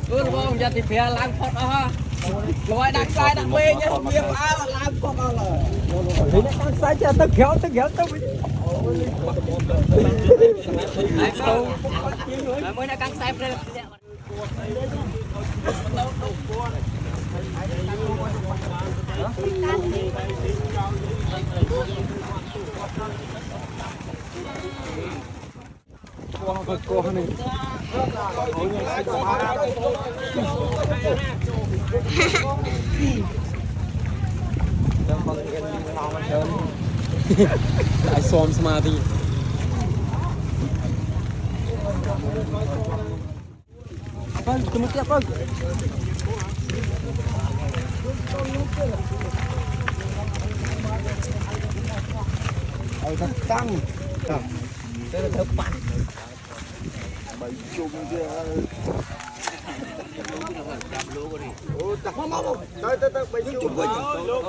cứ bông giờ thì phía làm phật ha loại đặc sai đặc quê nhé việc ai là làm phật là thì nó đặc sai cho tôi kéo tôi mới nó căng sai rồi cô này lại xôm mà đi vâng tôi muốn tiếp vâng thật căng đây là thợปั่นbảy chục kia ô đặt mau tới bảy chục quên đâu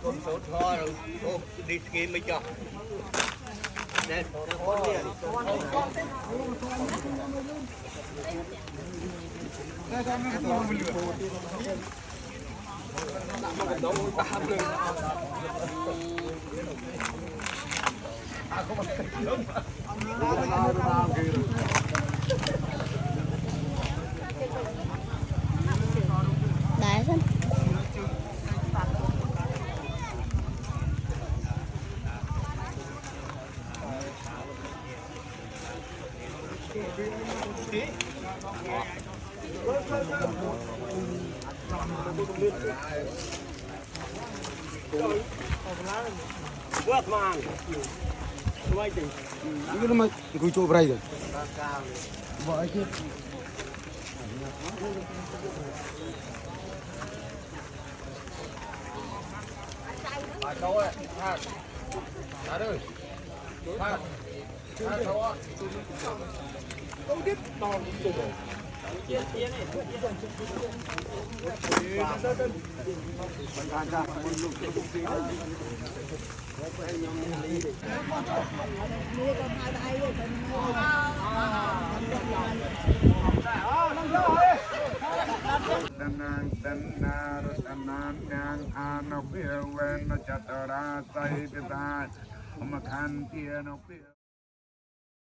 con số thò rồi đi game mấy cho đây Đấy thân. Quất màng quay tình cái nó mà cùi chua bray rồi vợ chứ đâu ấy ha ra đây ha đâu không biết to đủ Tanang,